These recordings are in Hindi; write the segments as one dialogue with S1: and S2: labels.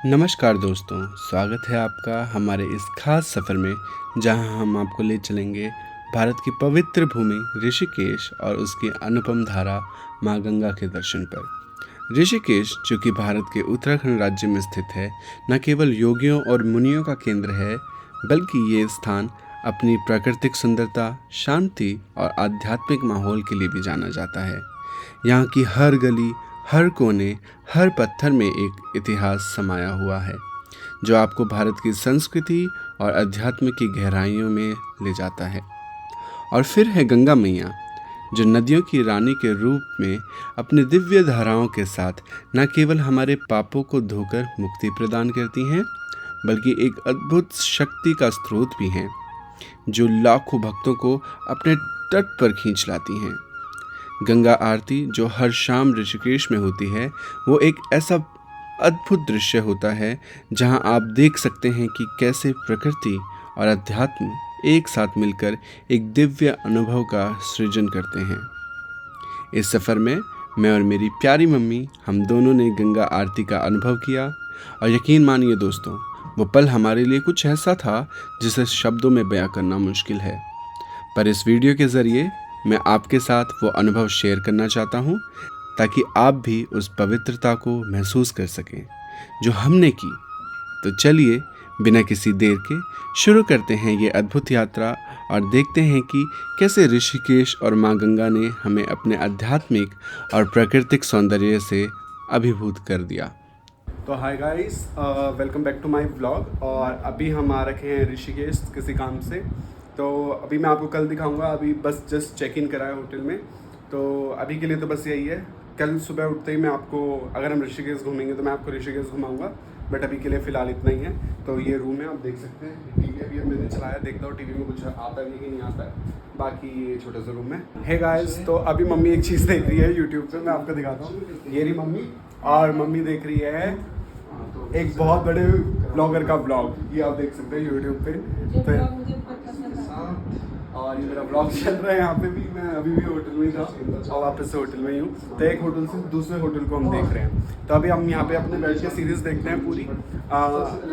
S1: नमस्कार दोस्तों, स्वागत है आपका हमारे इस खास सफ़र में, जहां हम आपको ले चलेंगे भारत की पवित्र भूमि ऋषिकेश और उसकी अनुपम धारा माँ गंगा के दर्शन पर। ऋषिकेश, जो कि भारत के उत्तराखंड राज्य में स्थित है, न केवल योगियों और मुनियों का केंद्र है, बल्कि ये स्थान अपनी प्राकृतिक सुंदरता, शांति और आध्यात्मिक माहौल के लिए भी जाना जाता है। यहाँ की हर गली, हर कोने, हर पत्थर में एक इतिहास समाया हुआ है, जो आपको भारत की संस्कृति और अध्यात्म की गहराइयों में ले जाता है। और फिर है गंगा मैया, जो नदियों की रानी के रूप में अपने दिव्य धाराओं के साथ न केवल हमारे पापों को धोकर मुक्ति प्रदान करती हैं, बल्कि एक अद्भुत शक्ति का स्रोत भी हैं, जो लाखों भक्तों को अपने तट पर खींच लाती हैं। गंगा आरती जो हर शाम ऋषिकेश में होती है, वो एक ऐसा अद्भुत दृश्य होता है जहां आप देख सकते हैं कि कैसे प्रकृति और अध्यात्म एक साथ मिलकर एक दिव्य अनुभव का सृजन करते हैं। इस सफ़र में मैं और मेरी प्यारी मम्मी, हम दोनों ने गंगा आरती का अनुभव किया, और यकीन मानिए दोस्तों, वो पल हमारे लिए कुछ ऐसा था जिसे शब्दों में बयां करना मुश्किल है। पर इस वीडियो के ज़रिए मैं आपके साथ वो अनुभव शेयर करना चाहता हूँ, ताकि आप भी उस पवित्रता को महसूस कर सकें जो हमने की। तो चलिए बिना किसी देर के शुरू करते हैं ये अद्भुत यात्रा, और देखते हैं कि कैसे ऋषिकेश और माँ गंगा ने हमें अपने आध्यात्मिक और प्राकृतिक सौंदर्य से अभिभूत कर दिया। तो hi guys, welcome back to my vlog. और अभी हम आ रखे हैं ऋषिकेश किसी काम से। तो अभी मैं आपको कल दिखाऊंगा। अभी बस जस्ट चेक इन करा है होटल में, तो अभी के लिए तो बस यही है। कल सुबह उठते ही मैं आपको, अगर हम ऋषिकेश घूमेंगे तो मैं आपको ऋषिकेश घुमाऊंगा, बट अभी के लिए फ़िलहाल इतना ही है। तो ये रूम है, आप देख सकते हैं। टीवी अभी मैंने चलाया, देखता हूँ टीवी में कुछ आता है कि नहीं आता है। बाकी ये छोटा सा रूम है। हे गाइस, तो अभी मम्मी एक चीज़ देख रही है यूट्यूब पे, मैं आपको दिखाता हूँ। ये रही मम्मी, और मम्मी देख रही है एक बहुत बड़े ब्लॉगर का ब्लॉग, ये आप देख सकते हैं यूट्यूब पे। और ये मेरा ब्लॉग चल रहा है यहाँ पे भी। मैं अभी भी होटल में ही था और वापस से होटल में ही हूँ। तो एक होटल से दूसरे होटल को हम देख रहे हैं। तो अभी हम यहाँ पे अपने बैठ के सीरीज़ देखते हैं पूरी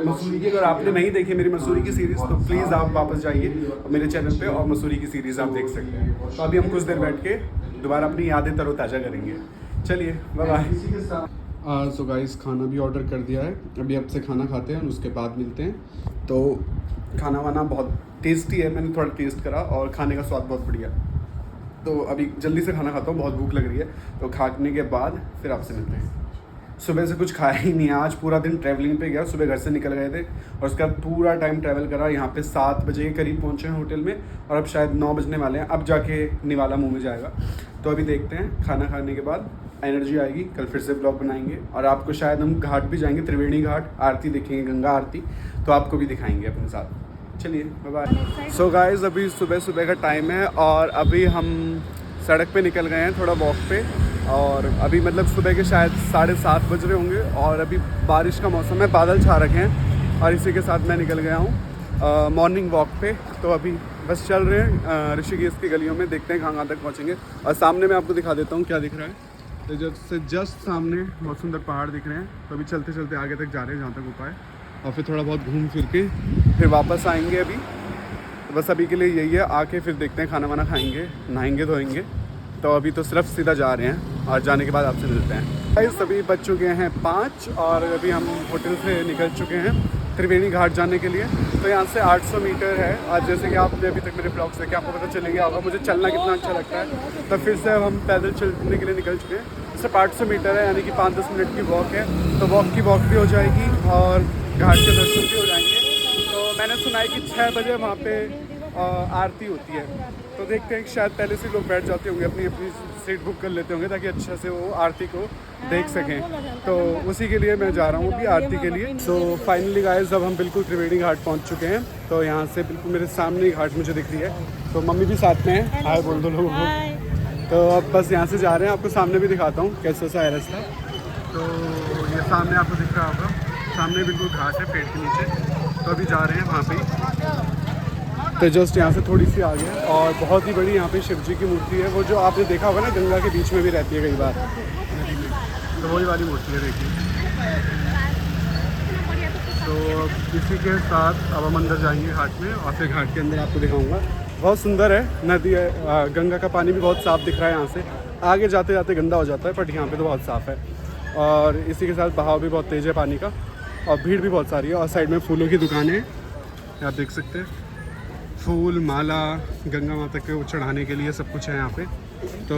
S1: मसूरी की। अगर आपने नहीं देखी मेरी मसूरी की सीरीज़, तो प्लीज़ आप वापस जाइए मेरे चैनल पे और मसूरी की सीरीज़ आप देख सकते हैं। तो अभी हम कुछ देर बैठ के दोबारा अपनी यादें तरोताज़ा करेंगे। चलिए, बाय बाय। सो गाइस, खाना भी ऑर्डर कर दिया है। अभी अब से खाना खाते हैं और उसके बाद मिलते हैं। तो खाना वाना बहुत टेस्टी है, मैंने थोड़ा टेस्ट करा और खाने का स्वाद बहुत बढ़िया। तो अभी जल्दी से खाना खाता हूँ, बहुत भूख लग रही है। तो खाने के बाद फिर आपसे मिलते हैं। सुबह से कुछ खाया ही नहीं, आज पूरा दिन ट्रैवलिंग पे गया। सुबह घर से निकल गए थे और उसका पूरा टाइम ट्रैवल करा। यहाँ पे 7 बजे के करीब पहुँचे हैं होटल में, और अब शायद 9 बजने वाले हैं। अब जाके निवाला मुँह में जाएगा। तो अभी देखते हैं, खाना खाने के बाद एनर्जी आएगी, कल फिर से ब्लॉग बनाएंगे। और आपको शायद हम घाट भी जाएंगे, त्रिवेणी घाट, आरती देखेंगे, गंगा आरती, तो आपको भी दिखाएंगे अपने साथ। चलिए, बाय बाय। सो गाइस, अभी सुबह सुबह का टाइम है और अभी हम सड़क पे निकल गए हैं थोड़ा वॉक पे। और अभी मतलब सुबह के शायद 7:30 बज रहे होंगे, और अभी बारिश का मौसम है, बादल छा रखे हैं। और इसी के साथ मैं निकल गया हूँ मॉर्निंग वॉक पे। तो अभी बस चल रहे हैं ऋषिकेश की गलियों में, देखते हैं कहाँ तक पहुँचेंगे। और सामने मैं आपको दिखा देता हूँ क्या दिख रहा है। तो जस्ट सामने बहुत सुंदर पहाड़ दिख रहे हैं। तो अभी चलते चलते आगे तक जा रहे हैं जहाँ तक हो पाए, और फिर थोड़ा बहुत घूम फिर के फिर वापस आएंगे। अभी तो बस अभी के लिए यही है, आके फिर देखते हैं, खाना वाना खाएंगे, नहाएंगे धोएंगे। तो अभी तो सिर्फ सीधा जा रहे हैं, और जाने के बाद आपसे मिलते हैं। भाई सभी बज चुके हैं 5, और अभी हम होटल से निकल चुके हैं त्रिवेणी घाट जाने के लिए। तो यहाँ से 800 मीटर है। आज जैसे कि आपने अभी तक मेरे ब्लॉग्स देखे, आपको पता चल गया होगा मुझे चलना कितना अच्छा लगता है। तो फिर से हम पैदल चलने के लिए निकल चुके हैं। सिर्फ 800 मीटर है, यानी कि 5-10 मिनट की वॉक है। तो वॉक भी हो जाएगी और घाट के दर्शन भी हो जाएंगे। तो मैंने सुना है कि 6 बजे वहाँ पे
S2: आरती होती है। तो देखते हैं कि शायद पहले से लोग बैठ जाते होंगे, अपनी अपनी सीट बुक कर लेते होंगे ताकि अच्छे से वो आरती को देख सकें। तो उसी के लिए मैं जा रहा हूँ अभी आरती के लिए। तो फाइनली गाइस अब हम बिल्कुल त्रिवेणी घाट पहुँच चुके हैं। तो यहाँ से बिल्कुल मेरे सामने ही घाट मुझे दिख रही है। तो मम्मी भी साथ में है, हाय बोल दो लोगों को। तो अब बस यहाँ से जा रहे हैं, आपको सामने भी दिखाता हूँ कैसा सा है रास्ता। तो ये सामने आपको दिख रहा होगा, सामने बिल्कुल घाट है पेड़ के नीचे। तो अभी जा रहे हैं वहाँ पे। तो जस्ट यहाँ से थोड़ी सी आगे है और बहुत ही बड़ी यहाँ पे शिव जी की मूर्ति है। वो जो आपने देखा होगा ना गंगा के बीच में भी रहती है कई बार नदी में, तो वही वाली मूर्ति है देखिए। तो इसी के साथ अब हम अंदर जाएंगे घाट में और फिर घाट के अंदर आपको दिखाऊंगा। बहुत सुंदर है नदी है, गंगा का पानी भी बहुत साफ़ दिख रहा है यहाँ से। आगे जाते जाते गंदा हो जाता है बट यहाँ पर तो बहुत साफ़ है। और इसी के साथ बहाव भी बहुत तेज़ है पानी का और भीड़ भी बहुत सारी है। और साइड में फूलों की दुकानें हैं, आप देख सकते हैं। फूल माला गंगा माता को चढ़ाने के लिए सब कुछ है यहाँ पे। तो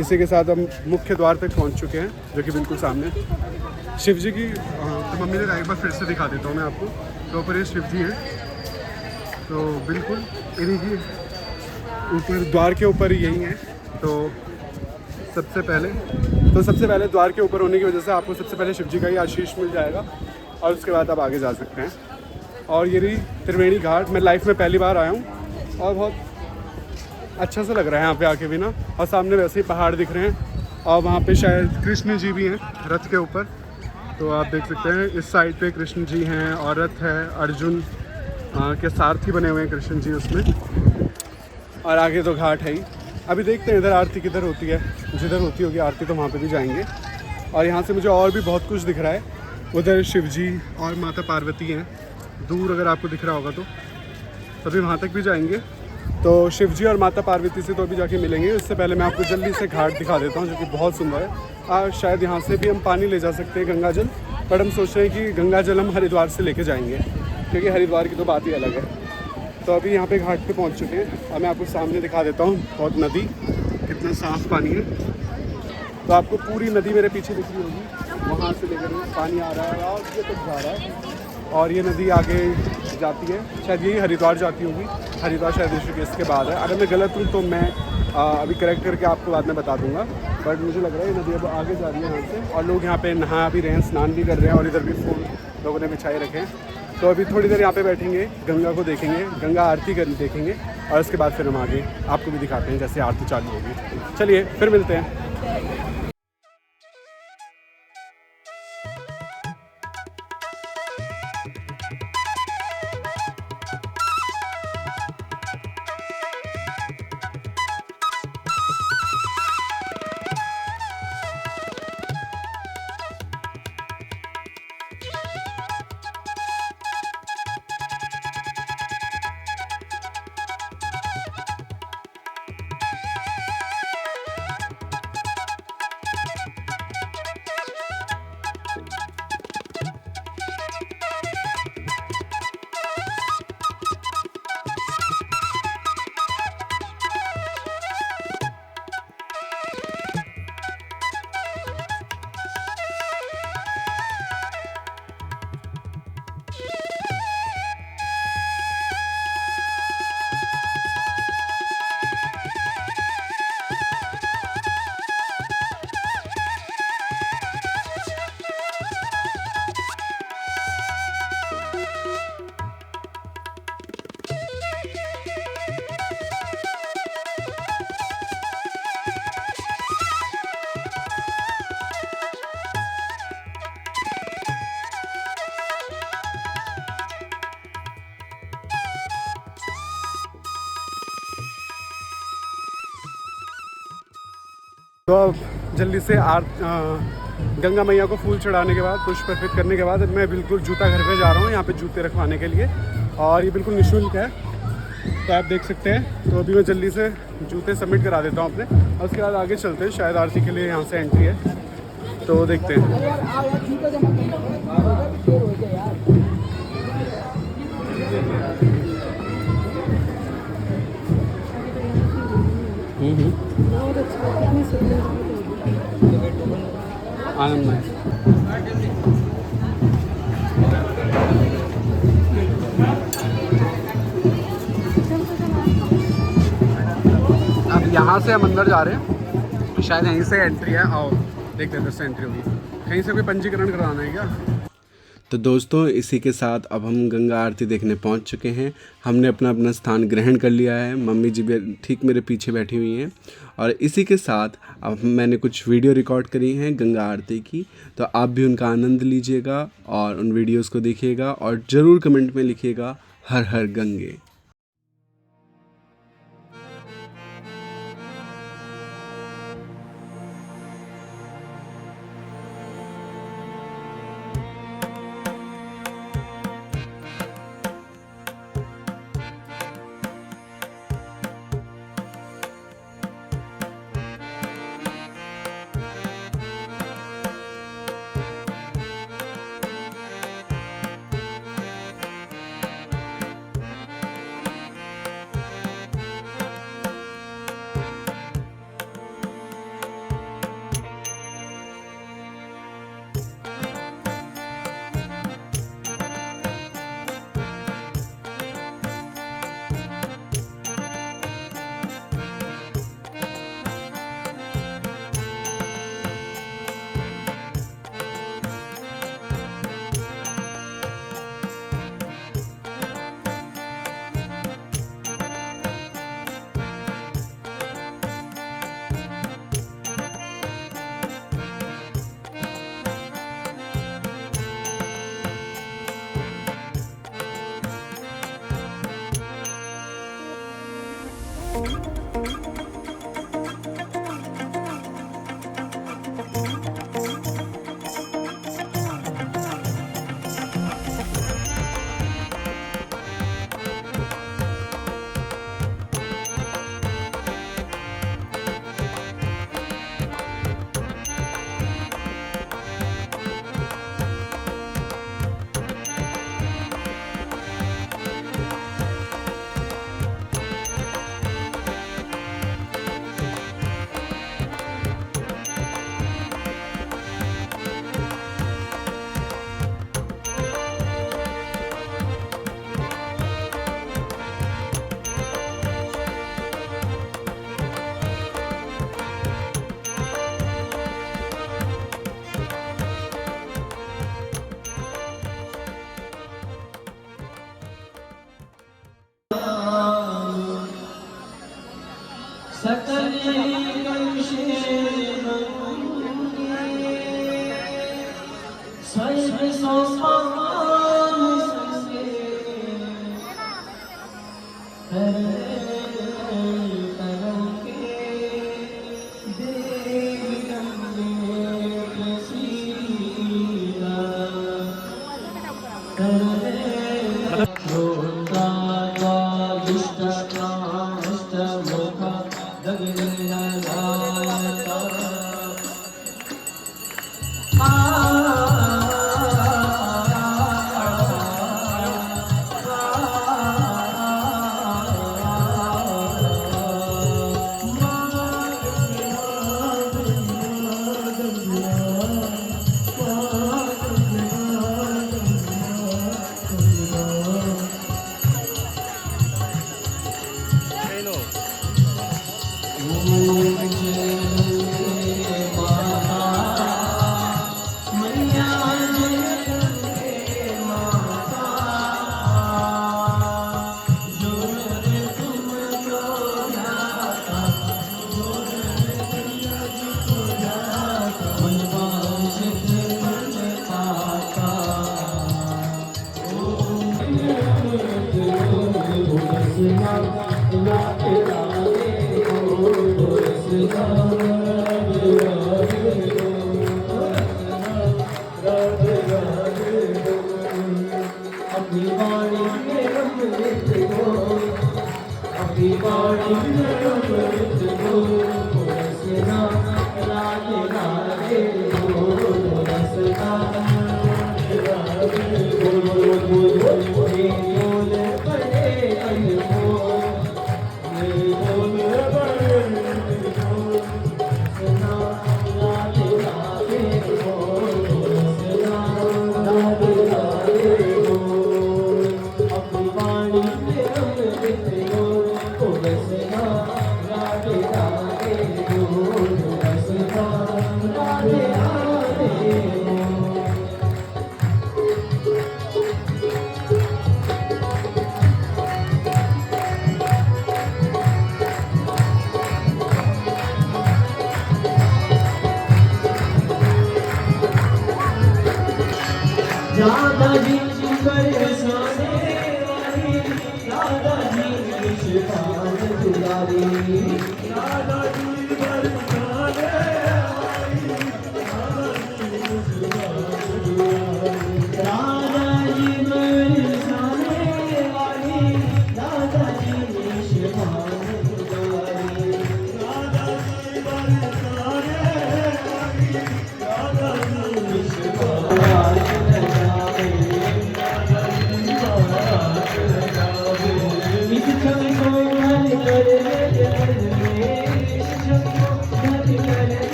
S2: इसी के साथ हम मुख्य द्वार तक पहुँच चुके हैं जो कि बिल्कुल सामने शिव जी की। तो मम्मी ने एक बार फिर से दिखा देता हूँ मैं आपको। तो ऊपर ये शिव जी हैं, तो बिल्कुल इन्हीं की ऊपर द्वार के ऊपर यही है। तो सबसे पहले द्वार के ऊपर होने की वजह से आपको सबसे पहले शिव जी का ही आशीष मिल जाएगा और उसके बाद आप आगे जा सकते हैं। और ये रही त्रिवेणी घाट। मैं लाइफ में पहली बार आया हूँ और बहुत अच्छा सा लग रहा है यहाँ पे आके भी ना। और सामने वैसे ही पहाड़ दिख रहे हैं और वहाँ पे शायद कृष्ण जी भी हैं रथ के ऊपर। तो आप देख सकते हैं इस साइड पे कृष्ण जी हैं और रथ है, अर्जुन के सारथी बने हुए हैं कृष्ण जी उसमें। और आगे तो घाट है ही। अभी देखते हैं इधर आरती किधर होती है, जिधर होती होगी आरती तो वहाँ पर भी जाएंगे। और यहाँ से मुझे और भी बहुत कुछ दिख रहा है। उधर शिव जी और माता पार्वती हैं दूर, अगर आपको दिख रहा होगा तो अभी वहाँ तक भी जाएंगे। तो शिव जी और माता पार्वती से तो अभी जाके मिलेंगे। इससे पहले मैं आपको जल्दी से घाट दिखा देता हूँ जो कि बहुत सुंदर है। शायद यहाँ से भी हम पानी ले जा सकते हैं गंगा जल, पर हम सोच रहे हैं कि गंगा जल हम हरिद्वार से लेके जाएंगे क्योंकि हरिद्वार की तो बात ही अलग है। तो अभी यहाँ पे घाट पे पहुँच चुके हैं और मैं आपको सामने दिखा देता हूँ बहुत नदी, कितना साफ़ पानी है। तो आपको पूरी नदी मेरे पीछे दिख रही होगी, वहाँ से लेकर पानी आ रहा है और ये तक जा रहा है। और ये नदी आगे जाती है, शायद यही हरिद्वार जाती होगी। हरिद्वार शायद ऋषिकेश के बाद है। अगर मैं गलत हूँ तो मैं अभी करेक्ट करके आपको बाद में बता दूंगा। बट मुझे लग रहा है ये नदी अब आगे जा रही है यहाँ से। और लोग यहाँ पे नहा भी रहे हैं, स्नान भी कर रहे हैं और इधर भी फूल लोगों ने बिछाए रखे हैं। तो अभी थोड़ी देर यहाँ पे बैठेंगे, गंगा को देखेंगे, गंगा आरती कर देखेंगे और उसके बाद फिर हम आगे आपको भी दिखाते हैं जैसे आरती चालू होगी। चलिए फिर मिलते हैं। तो अब जल्दी से गंगा मैया को फूल चढ़ाने के बाद, पुष्प अर्पित करने के बाद मैं बिल्कुल जूता घर पे जा रहा हूँ, यहाँ पे जूते रखवाने के लिए। और ये बिल्कुल निःशुल्क है, तो आप देख सकते हैं। तो अभी मैं जल्दी से जूते सबमिट करा देता हूँ अपने और उसके बाद आगे चलते हैं। शायद आरती के लिए यहाँ से एंट्री है, तो देखते हैं। आनंद है। से हम अंदर जा रहे हैं, शायद यहीं से एंट्री है। आओ देख लेते हैं एंट्री होगी। कहीं से कोई पंजीकरण कराना है क्या?
S1: तो दोस्तों इसी के साथ अब हम गंगा आरती देखने पहुंच चुके हैं। हमने अपना अपना स्थान ग्रहण कर लिया है। मम्मी जी भी ठीक मेरे पीछे बैठी हुई हैं। और इसी के साथ अब मैंने कुछ वीडियो रिकॉर्ड करी हैं गंगा आरती की, तो आप भी उनका आनंद लीजिएगा और उन वीडियोस को देखिएगा और ज़रूर कमेंट में लिखिएगा हर हर गंगे।
S3: Radhe Radhe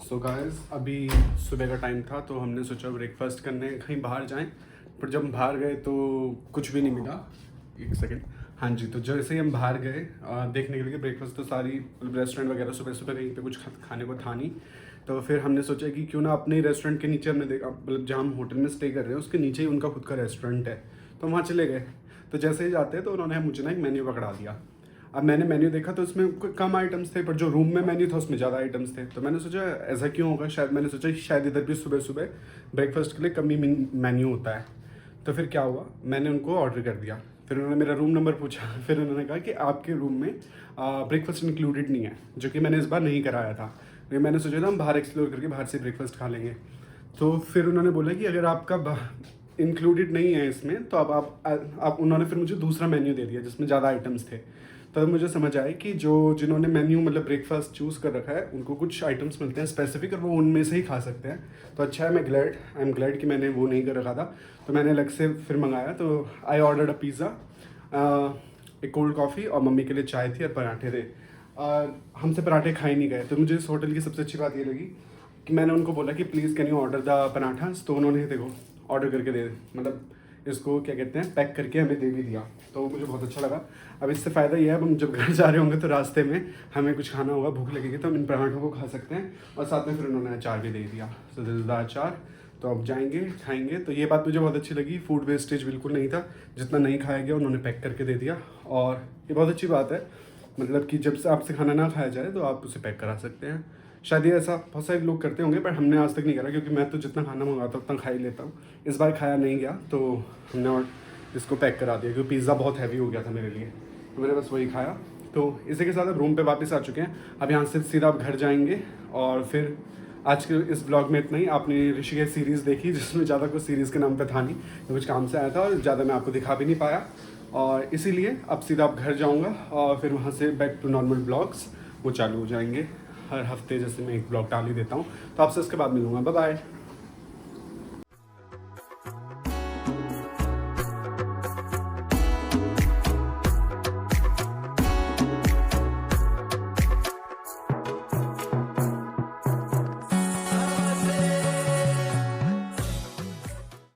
S2: सो गाइस अभी सुबह का टाइम था तो हमने सोचा ब्रेकफास्ट करने कहीं बाहर जाएं, पर जब हम बाहर गए तो कुछ भी नहीं मिला। एक सेकेंड, हाँ जी, तो जैसे ही हम बाहर गए देखने के लिए ब्रेकफास्ट तो सारी मतलब रेस्टोरेंट वगैरह सुबह सुबह कहीं पे कुछ खाने को था नहीं, तो फिर हमने सोचा कि क्यों ना अपने रेस्टोरेंट के नीचे हमने देखा, मतलब जहाँ हम होटल में स्टे कर रहे हैं उसके नीचे ही उनका खुद का रेस्टोरेंट है, तो वहाँ चले गए। तो जैसे ही जाते हैं तो उन्होंने मुझे ना एक मेन्यू पकड़ा दिया। अब मैंने मेन्यू देखा तो उसमें कम आइटम्स थे, पर जो रूम में मेन्यू था उसमें ज़्यादा आइटम्स थे। तो मैंने सोचा ऐसा क्यों होगा, शायद मैंने सोचा शायद इधर भी सुबह सुबह ब्रेकफास्ट के लिए कम ही मेन्यू होता है। तो फिर क्या हुआ, मैंने उनको ऑर्डर कर दिया। फिर उन्होंने मेरा रूम नंबर पूछा, फिर उन्होंने कहा कि आपके रूम में ब्रेकफास्ट इंक्लूडेड नहीं है, जो कि मैंने इस बार नहीं कराया था। लेकिन मैंने सोचा था हम बाहर एक्सप्लोर करके बाहर से ब्रेकफास्ट खा लेंगे। तो फिर उन्होंने बोला कि अगर आपका इंक्लूडेड नहीं है इसमें तो अब आप उन्होंने फिर मुझे दूसरा मेन्यू दे दिया जिसमें ज़्यादा आइटम्स थे। तब मुझे समझ आया कि जिन्होंने मेन्यू मतलब ब्रेकफास्ट चूज़ कर रखा है उनको कुछ आइटम्स मिलते हैं स्पेसिफिक और वो उनमें से ही खा सकते हैं। तो अच्छा है, आई एम ग्लैड कि मैंने वो नहीं कर रखा था। तो मैंने अलग से फिर मंगाया, तो आई ऑर्डर्ड अ पिज़्ज़ा, एक कोल्ड कॉफ़ी और मम्मी के लिए चाय थी और पराठे थे। हमसे पराठे खाए नहीं गए, तो मुझे इस होटल की सबसे अच्छी बात ये लगी कि मैंने उनको बोला कि please can you order the parathas, तो उन्होंने देखो ऑर्डर करके दे मतलब इसको क्या कहते हैं पैक करके हमें दे भी दिया, तो मुझे बहुत अच्छा लगा। अब इससे फ़ायदा ये है, अब हम जब घर जा रहे होंगे तो रास्ते में हमें कुछ खाना होगा, भूख लगेगी तो हम इन पराठों को खा सकते हैं। और साथ में फिर उन्होंने अचार भी दे दिया, तो दिस द अचार। तो अब जाएंगे खाएंगे। तो ये बात मुझे बहुत अच्छी लगी, फूड वेस्टेज बिल्कुल नहीं था, जितना नहीं खाया गया उन्होंने पैक करके दे दिया। और ये बहुत अच्छी बात है, मतलब कि जब से आपसे खाना ना खाया जाए तो आप उसे पैक करा सकते हैं। शायद ये ऐसा बहुत सारे लोग करते होंगे, पर हमने आज तक नहीं करा, क्योंकि मैं तो जितना खाना मंगाता हूँ उतना खा ही लेता हूँ। इस बार खाया नहीं गया तो हमने और इसको पैक करा दिया, क्योंकि पिज़्ज़ा बहुत हैवी हो गया था मेरे लिए, तो मैंने बस वही खाया। तो इसी के साथ अब रूम पे वापस आ चुके हैं। अब यहाँ से सीधा आप घर जाएंगे। और फिर आज के इस ब्लॉग में इतना ही। आपने ऋषिकेश सीरीज़ देखी, जिसमें ज़्यादा कुछ सीरीज़ के नाम पे था नहीं, कुछ काम से आया था और ज़्यादा मैं आपको दिखा भी नहीं पाया, और इसीलिए अब सीधा आप घर जाऊँगा और फिर वहाँ से बैक टू नॉर्मल ब्लॉग्स वो चालू हो जाएंगे। हर हफ्ते जैसे मैं एक ब्लॉग डाल ही देता हूँ, तो आपसे उसके बाद मिलूँगा। Bye bye.